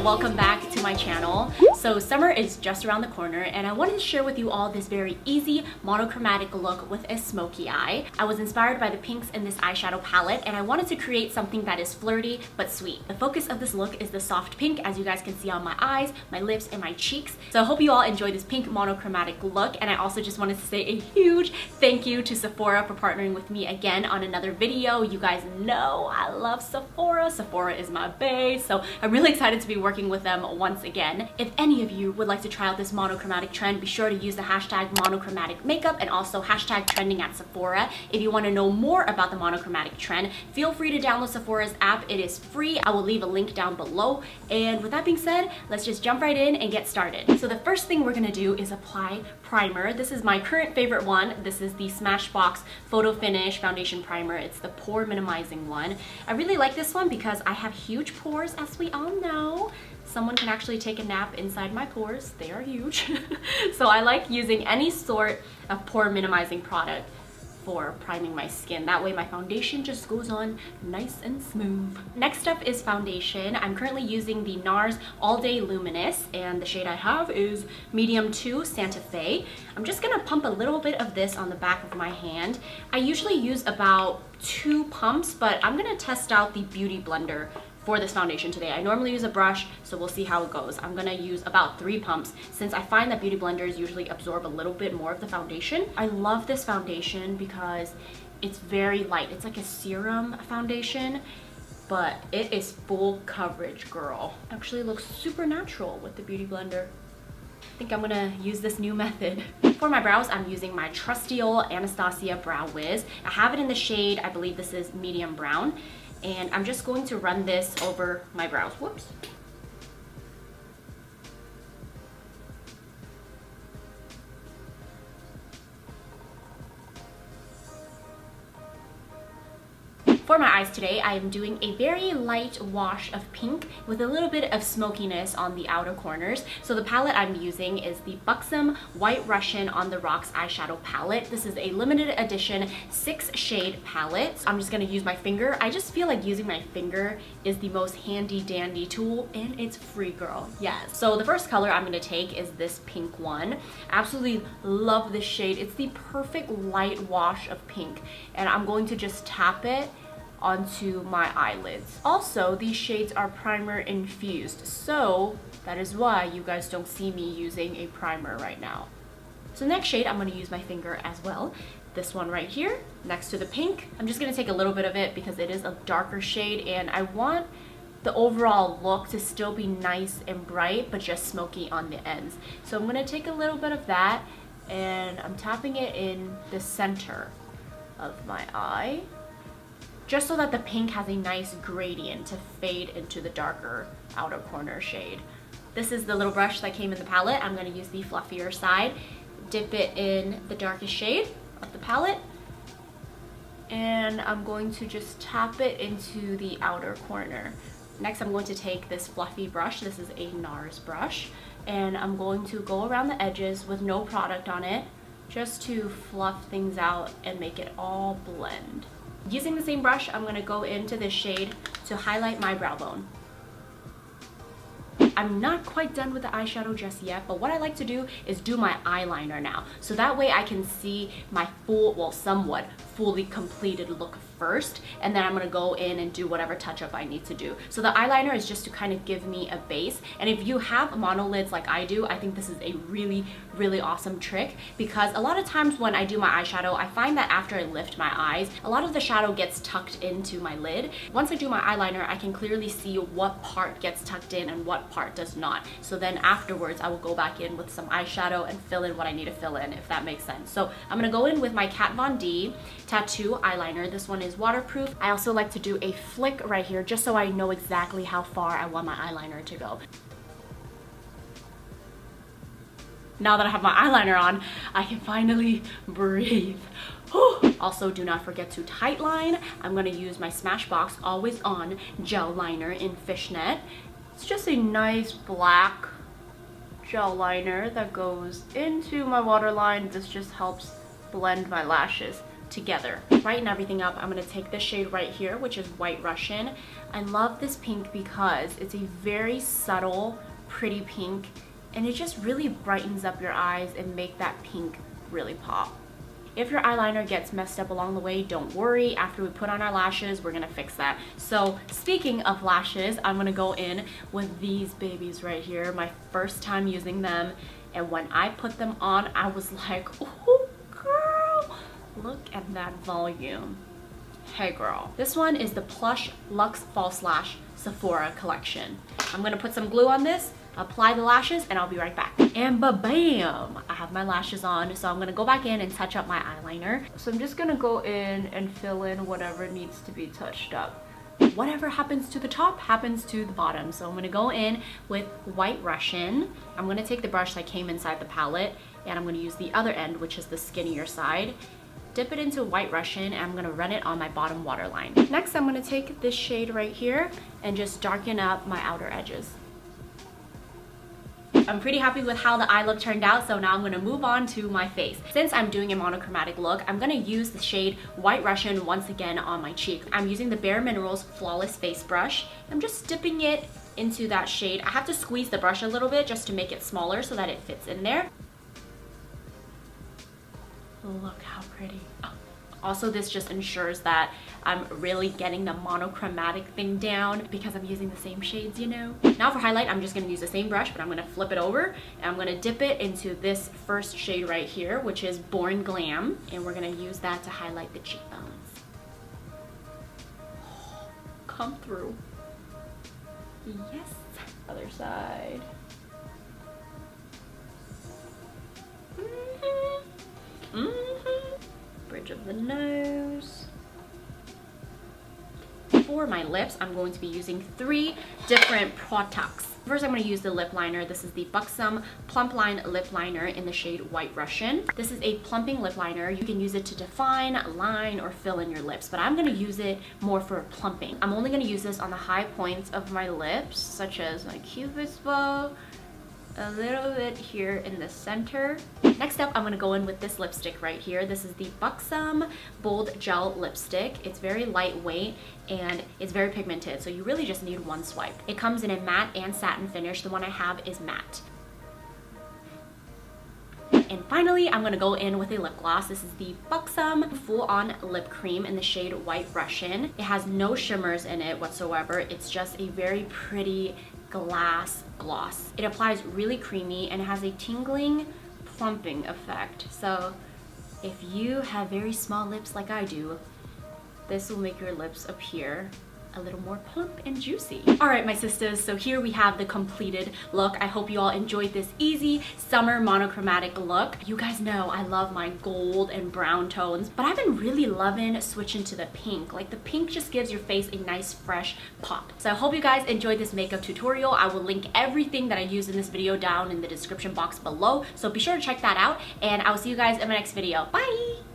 welcome back to my channel. So summer is just around the corner and I wanted to share with you all this very easy monochromatic look with a smoky eye. I was inspired by the pinks in this eyeshadow palette and I wanted to create something that is flirty but sweet. The focus of this look is the soft pink, as you guys can see on my eyes, my lips, and my cheeks. So I hope you all enjoy this pink monochromatic look, and I also just wanted to say a huge thank you to Sephora for partnering with me again on another video. You guys know I love Sephora. Sephora is my bae, so I'm really excited to be working with them once again. If any of you would like to try out this monochromatic trend, be sure to use the hashtag monochromatic makeup and also hashtag trending at Sephora. If you want to know more about the monochromatic trend, feel free to download Sephora's app. It is free. I will leave a link down below. And with that being said, let's just jump right in and get started. So the first thing we're gonna do is apply primer. This is my current favorite one. This is the Smashbox Photo Finish Foundation Primer. It's the pore minimizing one. I really like this one because I have huge pores, as we all know. Someone can actually take a nap inside my pores. They are huge. So I like using any sort of pore minimizing product for priming my skin. That way my foundation just goes on nice and smooth. Next up is foundation. I'm currently using the Nars All Day Luminous, and the shade I have is medium 2 Santa Fe. I'm just gonna pump a little bit of this on the back of my hand. I usually use about 2 pumps, but I'm gonna test out the Beauty Blender for this foundation today. I normally use a brush, so we'll see how it goes. I'm gonna use about 3 pumps since I find that beauty blenders usually absorb a little bit more of the foundation. I love this foundation because it's very light. It's like a serum foundation, but it is full coverage, girl. Actually looks super natural with the beauty blender. I think I'm gonna use this new method. For my brows, I'm using my trusty old Anastasia Brow Wiz. I have it in the shade, I believe this is medium brown. And I'm just going to run this over my brows. Whoops. For my eyes today, I am doing a very light wash of pink with a little bit of smokiness on the outer corners. So the palette I'm using is the Buxom White Russian on the Rocks eyeshadow palette. This is a limited edition 6-shade palette. I'm just gonna use my finger. I just feel like using my finger is the most handy dandy tool, and it's free, girl. Yes. So the first color I'm gonna take is this pink one. Absolutely love this shade. It's the perfect light wash of pink, and I'm going to just tap it onto my eyelids. Also, these shades are primer infused, so that is why you guys don't see me using a primer right now. So next shade, I'm going to use my finger as well. This one right here, next to the pink. I'm just going to take a little bit of it because it is a darker shade and I want the overall look to still be nice and bright, but just smoky on the ends. So I'm going to take a little bit of that and I'm tapping it in the center of my eye, just so that the pink has a nice gradient to fade into the darker outer corner shade. This is the little brush that came in the palette. I'm going to use the fluffier side, dip it in the darkest shade of the palette, and I'm going to just tap it into the outer corner. Next, I'm going to take this fluffy brush. This is a Nars brush, and I'm going to go around the edges with no product on it, just to fluff things out and make it all blend. Using the same brush, I'm going to go into this shade to highlight my brow bone. I'm not quite done with the eyeshadow just yet, but what I like to do is do my eyeliner now. So that way I can see my full, well, somewhat fully completed look first, and then I'm gonna go in and do whatever touch-up I need to do. So the eyeliner is just to kind of give me a base, and if you have monolids like I do, I think this is a really, really awesome trick, because a lot of times when I do my eyeshadow, I find that after I lift my eyes, a lot of the shadow gets tucked into my lid. Once I do my eyeliner, I can clearly see what part gets tucked in and what part does not. So then afterwards, I will go back in with some eyeshadow and fill in what I need to fill in, if that makes sense. So I'm gonna go in with my Kat Von D Tattoo eyeliner. This one is waterproof. I also like to do a flick right here just so I know exactly how far I want my eyeliner to go. Now that I have my eyeliner on, I can finally breathe. Also, do not forget to tightline. I'm going to use my Smashbox Always On Gel Liner in Fishnet. It's just a nice black gel liner that goes into my waterline. This just helps blend my lashes together. Brighten everything up, I'm going to take this shade right here, which is White Russian. I love this pink because it's a very subtle, pretty pink, and it just really brightens up your eyes and make that pink really pop. If your eyeliner gets messed up along the way, don't worry. After we put on our lashes, we're gonna fix that. So speaking of lashes, I'm gonna go in with these babies right here. My first time using them. And when I put them on, I was like, oh girl, look at that volume. Hey girl. This one is the Plush Luxe False Lash Sephora collection. I'm gonna put some glue on this, apply the lashes, and I'll be right back. And ba-bam! I have my lashes on, so I'm gonna go back in and touch up my eyeliner. So I'm just gonna go in and fill in whatever needs to be touched up. Whatever happens to the top happens to the bottom. So I'm gonna go in with White Russian. I'm gonna take the brush that came inside the palette, and I'm gonna use the other end, which is the skinnier side. Dip it into White Russian, and I'm gonna run it on my bottom waterline. Next, I'm gonna take this shade right here and just darken up my outer edges. I'm pretty happy with how the eye look turned out, so now I'm gonna move on to my face. Since I'm doing a monochromatic look, I'm gonna use the shade White Russian once again on my cheek. I'm using the Bare Minerals Flawless Face Brush. I'm just dipping it into that shade. I have to squeeze the brush a little bit just to make it smaller so that it fits in there. Look how pretty. Oh. Also, this just ensures that I'm really getting the monochromatic thing down because I'm using the same shades, you know? Now for highlight, I'm just gonna use the same brush, but I'm gonna flip it over and I'm gonna dip it into this first shade right here, which is Born Glam. And we're gonna use that to highlight the cheekbones. Oh, come through. Yes. Other side. Bridge of the nose. For my lips, I'm going to be using 3 different products. First, I'm going to use the lip liner. This is the Buxom Plump Line Lip Liner in the shade White Russian. This is a plumping lip liner. You can use it to define, line, or fill in your lips, but I'm going to use it more for plumping. I'm only going to use this on the high points of my lips, such as my cupid's bow, a little bit here in the center. Next up, I'm gonna go in with this lipstick right here. This is the Buxom Bold Gel Lipstick. It's very lightweight and it's very pigmented, so you really just need one swipe. It comes in a matte and satin finish. The one I have is matte. And finally, I'm gonna go in with a lip gloss. This is the Buxom Full On Lip Cream in the shade White Russian. It has no shimmers in it whatsoever. It's just a very pretty glass gloss. It applies really creamy and has a tingling, plumping effect. So if you have very small lips like I do, this will make your lips appear a little more plump and juicy. All right, my sisters, so here we have the completed look. I hope you all enjoyed this easy summer monochromatic look. You guys know I love my gold and brown tones, but I've been really loving switching to the pink. Like, the pink just gives your face a nice fresh pop. So I hope you guys enjoyed this makeup tutorial. I will link everything that I used in this video down in the description box below, so be sure to check that out, and I will see you guys in my next video. Bye!